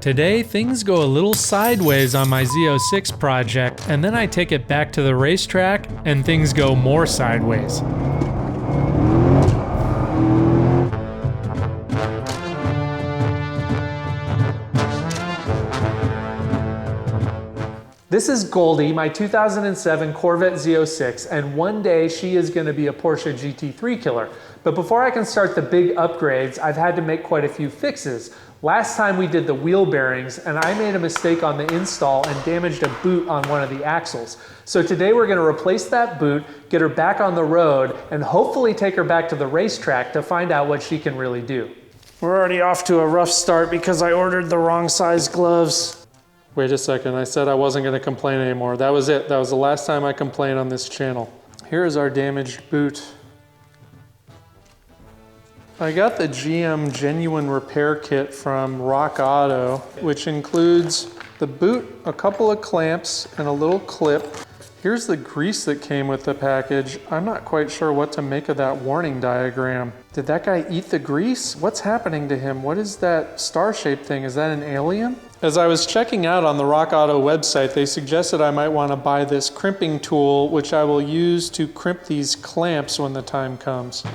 Today, things go a little sideways on my Z06 project, and then I take it back to the racetrack, and things go more sideways. This is Goldie, my 2007 Corvette Z06, and one day she is going to be a Porsche GT3 killer. But before I can start the big upgrades, I've had to make quite a few fixes. Last time we did the wheel bearings, and I made a mistake on the install and damaged a boot on one of the axles. So today we're going to replace that boot, get her back on the road, and hopefully take her back to the racetrack to find out what she can really do. We're already off to a rough start because I ordered the wrong size gloves. Wait a second, I said I wasn't going to complain anymore. That was it. That was the last time I complained on this channel. Here is our damaged boot. I got the GM Genuine Repair Kit from Rock Auto, which includes the boot, a couple of clamps, and a little clip. Here's the grease that came with the package. I'm not quite sure what to make of that warning diagram. Did that guy eat the grease? What's happening to him? What is that star-shaped thing? Is that an alien? As I was checking out on the Rock Auto website, they suggested I might want to buy this crimping tool, which I will use to crimp these clamps when the time comes.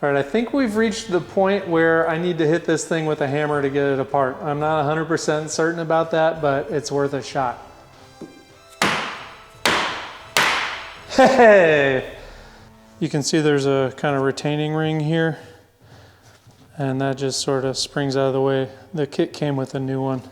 All right, I think we've reached the point where I need to hit this thing with a hammer to get it apart. I'm not 100% certain about that, but it's worth a shot. Hey! You can see there's a kind of retaining ring here, and that just sort of springs out of the way. The kit came with a new one.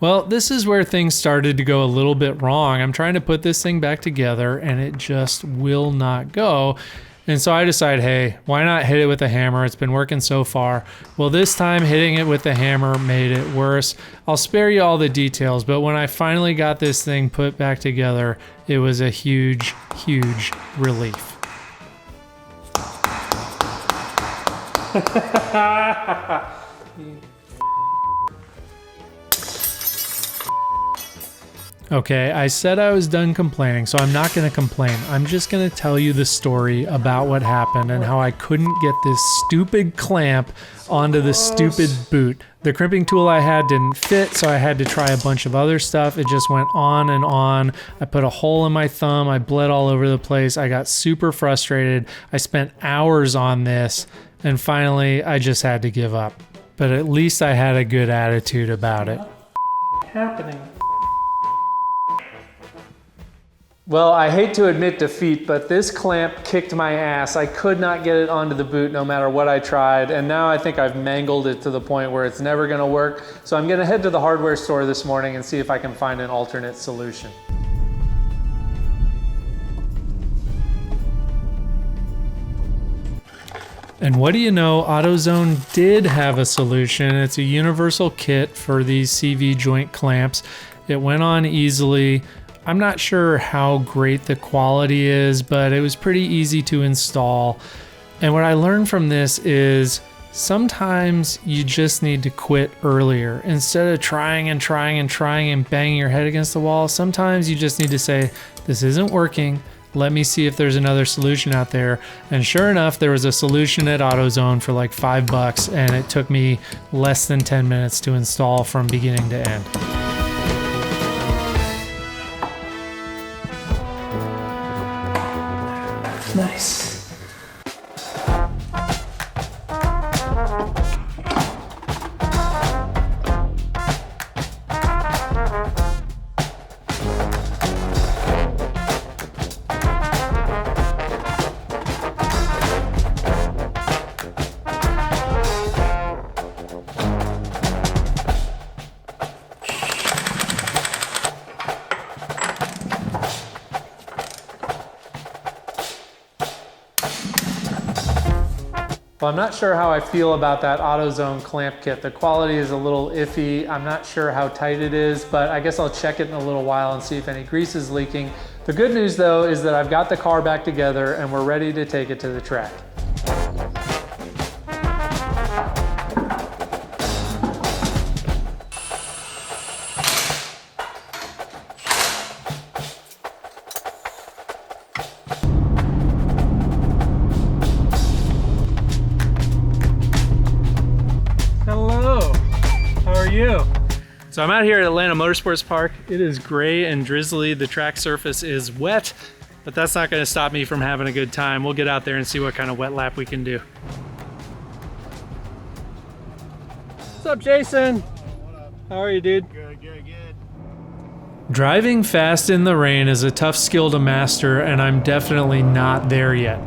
Well, this is where things started to go a little bit wrong. I'm trying to put this thing back together and it just will not go. And so I decided, hey, why not hit it with a hammer? It's been working so far. Well, this time hitting it with the hammer made it worse. I'll spare you all the details, but when I finally got this thing put back together, it was a huge, huge relief. Okay, I said I was done complaining, so I'm not going to complain. I'm just going to tell you the story about what happened and how I couldn't get this stupid clamp onto the stupid boot. The crimping tool I had didn't fit, so I had to try a bunch of other stuff. It just went on and on. I put a hole in my thumb. I bled all over the place. I got super frustrated. I spent hours on this, and finally, I just had to give up. But at least I had a good attitude about it. What's happening? Well, I hate to admit defeat, but this clamp kicked my ass. I could not get it onto the boot no matter what I tried, and now I think I've mangled it to the point where it's never gonna work. So I'm gonna head to the hardware store this morning and see if I can find an alternate solution. And what do you know, AutoZone did have a solution. It's a universal kit for these CV joint clamps. It went on easily. I'm not sure how great the quality is, but it was pretty easy to install. And what I learned from this is sometimes you just need to quit earlier. Instead of trying and trying and trying and banging your head against the wall, sometimes you just need to say, this isn't working. Let me see if there's another solution out there. And sure enough, there was a solution at AutoZone for like $5, and it took me less than 10 minutes to install from beginning to end. Nice. Well, I'm not sure how I feel about that AutoZone clamp kit. The quality is a little iffy. I'm not sure how tight it is, but I guess I'll check it in a little while and see if any grease is leaking. The good news though is that I've got the car back together and we're ready to take it to the track. So I'm out here at Atlanta Motorsports Park. It is gray and drizzly. The track surface is wet, but that's not going to stop me from having a good time. We'll get out there and see what kind of wet lap we can do. What's up, Jason? What up? How are you, dude? Good. Driving fast in the rain is a tough skill to master, and I'm definitely not there yet.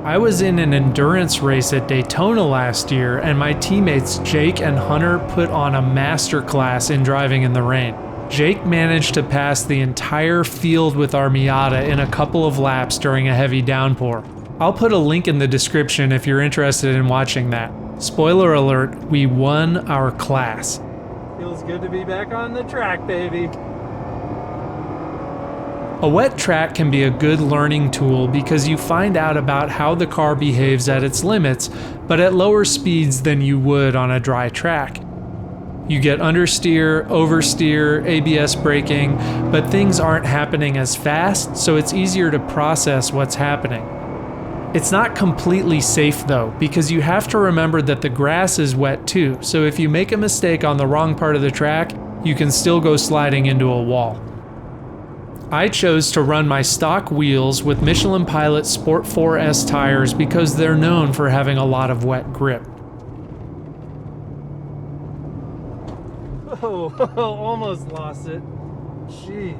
I was in an endurance race at Daytona last year, and my teammates Jake and Hunter put on a master class in driving in the rain. Jake managed to pass the entire field with our Miata in a couple of laps during a heavy downpour. I'll put a link in the description if you're interested in watching that. Spoiler alert, we won our class. Feels good to be back on the track, baby. A wet track can be a good learning tool because you find out about how the car behaves at its limits, but at lower speeds than you would on a dry track. You get understeer, oversteer, ABS braking, but things aren't happening as fast, so it's easier to process what's happening. It's not completely safe though, because you have to remember that the grass is wet too, so if you make a mistake on the wrong part of the track, you can still go sliding into a wall. I chose to run my stock wheels with Michelin Pilot Sport 4S tires because they're known for having a lot of wet grip. Oh, almost lost it. Jeez.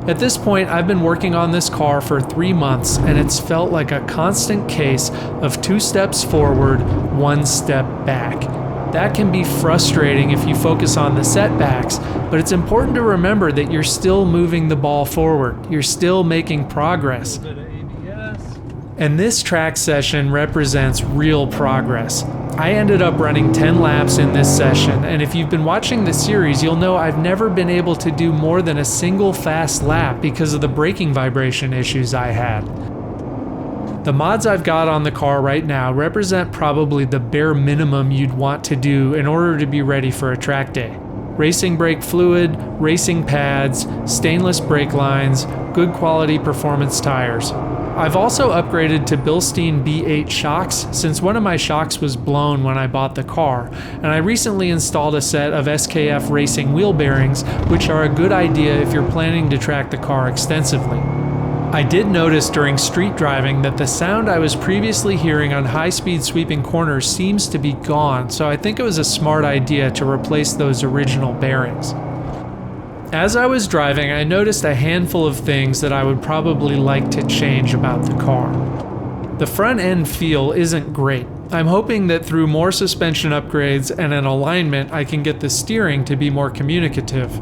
At this point, I've been working on this car for 3 months, and it's felt like a constant case of 2 steps forward, 1 step back. That can be frustrating if you focus on the setbacks, but it's important to remember that you're still moving the ball forward. You're still making progress. A bit of ABS. And this track session represents real progress. I ended up running 10 laps in this session, and if you've been watching the series, you'll know I've never been able to do more than a single fast lap because of the braking vibration issues I had. The mods I've got on the car right now represent probably the bare minimum you'd want to do in order to be ready for a track day. Racing brake fluid, racing pads, stainless brake lines, good quality performance tires. I've also upgraded to Bilstein B8 shocks since one of my shocks was blown when I bought the car, and I recently installed a set of SKF racing wheel bearings, which are a good idea if you're planning to track the car extensively. I did notice during street driving that the sound I was previously hearing on high-speed sweeping corners seems to be gone, so I think it was a smart idea to replace those original bearings. As I was driving, I noticed a handful of things that I would probably like to change about the car. The front end feel isn't great. I'm hoping that through more suspension upgrades and an alignment, I can get the steering to be more communicative.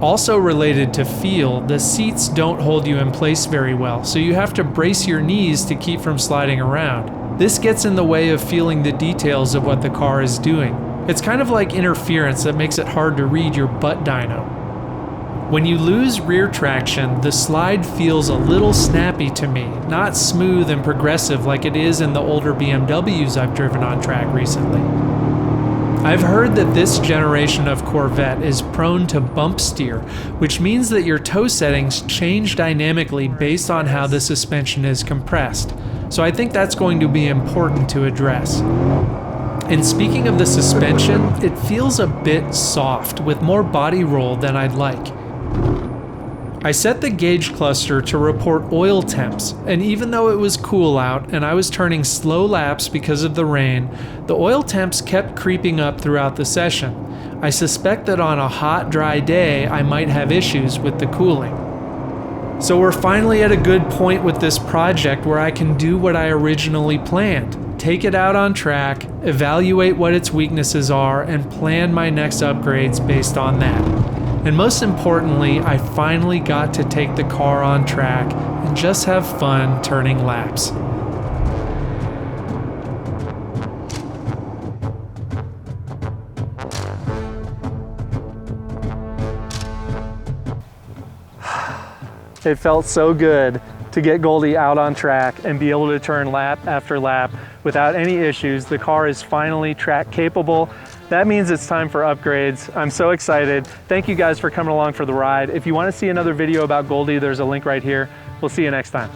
Also related to feel, the seats don't hold you in place very well, so you have to brace your knees to keep from sliding around. This gets in the way of feeling the details of what the car is doing. It's kind of like interference that makes it hard to read your butt dyno. When you lose rear traction, the slide feels a little snappy to me, not smooth and progressive like it is in the older BMWs I've driven on track recently. I've heard that this generation of Corvette is prone to bump steer, which means that your toe settings change dynamically based on how the suspension is compressed. So I think that's going to be important to address. And speaking of the suspension, it feels a bit soft with more body roll than I'd like. I set the gauge cluster to report oil temps, and even though it was cool out and I was turning slow laps because of the rain, the oil temps kept creeping up throughout the session. I suspect that on a hot, dry day, I might have issues with the cooling. So we're finally at a good point with this project where I can do what I originally planned. Take it out on track, evaluate what its weaknesses are, and plan my next upgrades based on that. And most importantly, I finally got to take the car on track and just have fun turning laps. It felt so good to get Goldie out on track and be able to turn lap after lap without any issues. The car is finally track capable. That means it's time for upgrades. I'm so excited. Thank you guys for coming along for the ride. If you want to see another video about Goldie, there's a link right here. We'll see you next time.